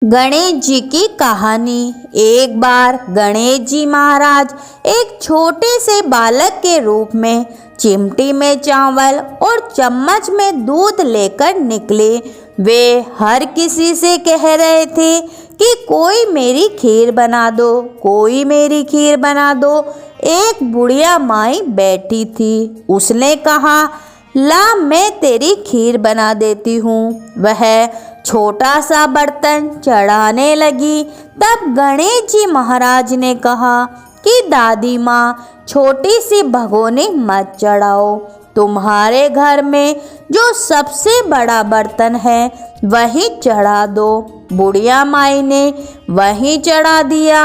गणेश जी की कहानी। एक बार गणेश जी महाराज एक छोटे से बालक के रूप में चिमटी में चावल और चम्मच में दूध लेकर निकले। वे हर किसी से कह रहे थे कि कोई मेरी खीर बना दो, कोई मेरी खीर बना दो। एक बुढ़िया माई बैठी थी। उसने कहा, ला मैं तेरी खीर बना देती हूँ। वह छोटा सा बर्तन चढ़ाने लगी। तब गणेश जी महाराज ने कहा कि दादी माँ, छोटी सी भगोनी मत चढ़ाओ, तुम्हारे घर में जो सबसे बड़ा बर्तन है वही चढ़ा दो। बुढ़िया माई ने वही चढ़ा दिया।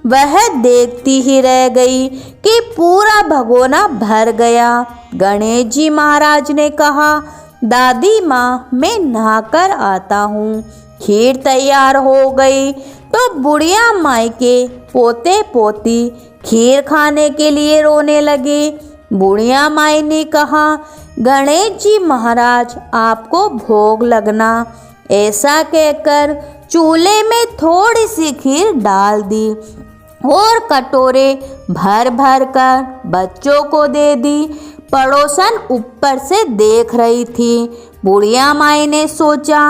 वह देखती ही रह गई कि पूरा भगोना भर गया। गणेश जी महाराज ने कहा, दादी माँ, मैं नहाकर आता हूँ। खीर तैयार हो गई तो बुढ़िया माई के पोते पोती खीर खाने के लिए रोने लगे। बुढ़िया माई ने कहा, गणेश जी महाराज, आपको भोग लगना। ऐसा कहकर चूल्हे में थोड़ी सी खीर डाल दी और कटोरे भर भर कर बच्चों को दे दी। पड़ोसन ऊपर से देख रही थी। बुढ़िया माई ने सोचा,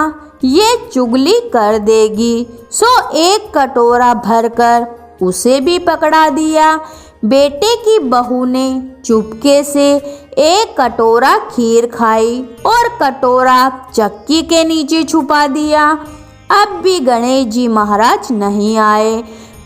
ये चुगली कर देगी, सो एक कटोरा भरकर उसे भी पकड़ा दिया। बेटे की बहू ने चुपके से एक कटोरा खीर खाई और कटोरा चक्की के नीचे छुपा दिया। अब भी गणेश जी महाराज नहीं आए।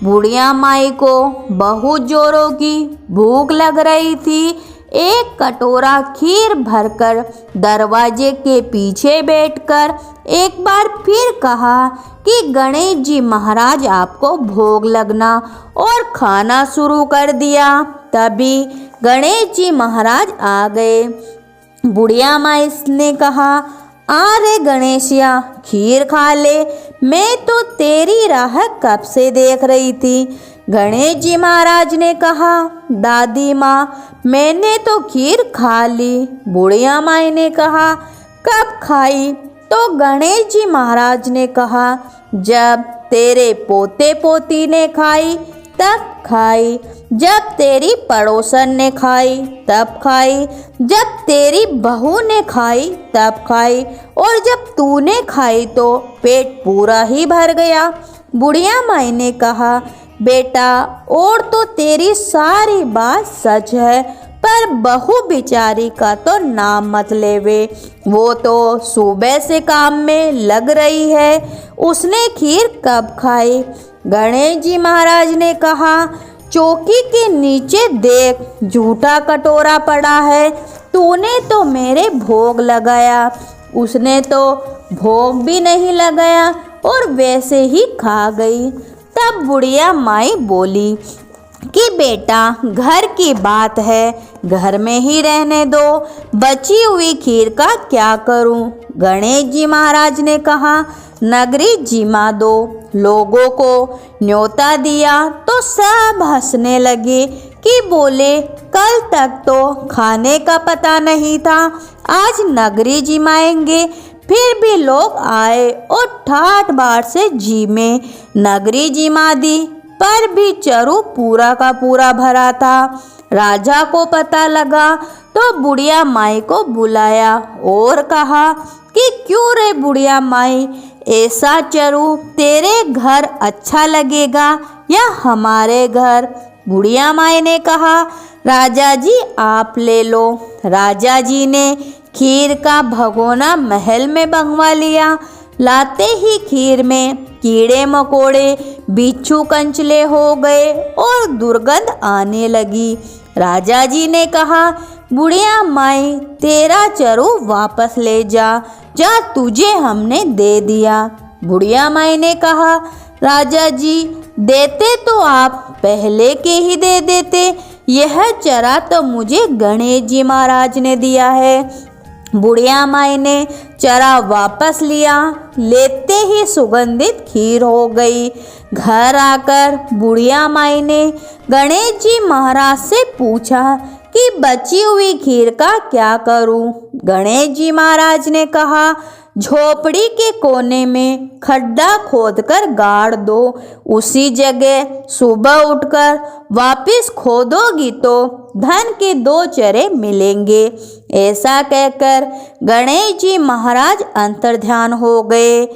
बुढ़िया माई को बहुत जोरों की भूख लग रही थी। एक कटोरा खीर भरकर दरवाजे के पीछे बैठकर एक बार फिर कहा कि गणेश जी महाराज, आपको भोग लगना, और खाना शुरू कर दिया। तभी गणेश जी महाराज आ गए। बुढ़िया माई ने कहा, आ रे गणेशिया, खीर खा ले, मैं तो तेरी राह कब से देख रही थी। गणेश जी महाराज ने कहा, दादी माँ, मैंने तो खीर खा ली। बुढ़िया माई ने कहा, कब खाई? तो गणेश जी महाराज ने कहा, जब तेरे पोते पोती ने खाई तब खाई, जब तेरी पड़ोसन ने खाई तब खाई, जब तेरी बहू ने खाई तब खाई, और जब तूने खाई तो पेट पूरा ही भर गया। बुढ़िया माई ने कहा, बेटा, और तो तेरी सारी बात सच है, पर बहू बेचारी का तो नाम मत लेवे। वो तो सुबह से काम में लग रही है। उसने खीर कब खाई? गणेश जी महाराज ने कहा, चौकी के नीचे देख, झूठा कटोरा पड़ा है। तूने तो मेरे भोग लगाया। उसने तो भोग भी नहीं लगाया और वैसे ही खा गई। तब बुढ़िया माई बोली कि बेटा, घर की बात है, घर में ही रहने दो, बची हुई खीर का क्या करूं? गणेश जी महाराज ने कहा, नगरी जिमा दो। लोगों को न्योता दिया तो सब हंसने लगे कि बोले, कल तक तो खाने का पता नहीं था, आज नगरी जिमाएंगे। फिर भी लोग आए और ठाठ बाट से जीमे। नगरी जिमा दी, पर भी चरु पूरा का पूरा भरा था। राजा को पता लगा तो बुढ़िया माई को बुलाया और कहा कि क्यों रे बुढ़िया माई, ऐसा चरु तेरे घर अच्छा लगेगा या हमारे घर? बुढ़िया माई ने कहा, राजा जी आप ले लो। राजा जी ने खीर का भगोना महल में मंगवा लिया। लाते ही खीर में कीड़े मकोड़े, बिच्छू कंचले हो गए और दुर्गंध आने लगी। राजा जी ने कहा, बुढ़िया माई, तेरा चरु वापस ले जा, जा, तुझे हमने दे दिया। बुढ़िया माई ने कहा, राजा जी, देते तो आप पहले के ही दे देते। यह चरा तो मुझे गणेश जी महाराज ने दिया है। बुढ़िया माई ने चरा वापस लिया। लेते ही सुगंधित खीर हो गई। घर आकर बुढ़िया माई ने गणेश जी महाराज से पूछा कि बची हुई खीर का क्या करूं? गणेश जी महाराज ने कहा, झोपड़ी के कोने में खड्डा खोदकर गाड़ दो। उसी जगह सुबह उठकर वापस खोदोगी तो धन के 2 चरे मिलेंगे। ऐसा कहकर गणेश जी महाराज अंतर्ध्यान हो गए।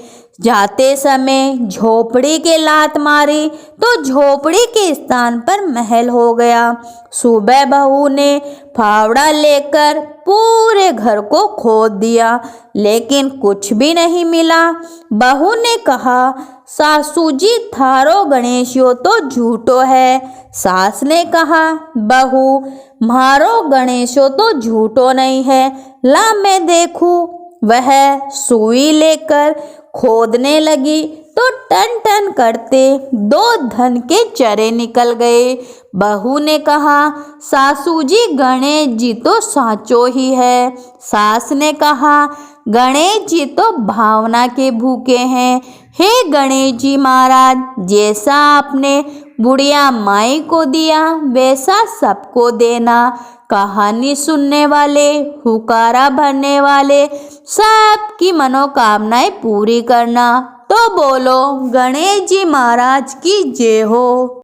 जाते समय झोपड़ी के लात मारी तो झोपड़ी के स्थान पर महल हो गया। सुबह बहू ने फावड़ा लेकर पूरे घर को खोद दिया, लेकिन कुछ भी नहीं मिला। बहू ने कहा, सासू जी थारो गणेशियो तो झूठो है। सास ने कहा, बहू मारो गणेशो तो झूठो नहीं है, ला मैं देखूं। वह सुई लेकर खोदने लगी तो टन टन करते 2 धन के चरे निकल गए। बहू ने कहा, सासू जी गणेश जी तो साचो ही है। सास ने कहा, गणेश जी तो भावना के भूखे हैं। हे गणेश जी महाराज, जैसा आपने बुढ़िया माई को दिया वैसा सबको देना। कहानी सुनने वाले, हुकारा भरने वाले सबकी मनोकामनाएं पूरी करना। तो बोलो गणेश जी महाराज की जय हो।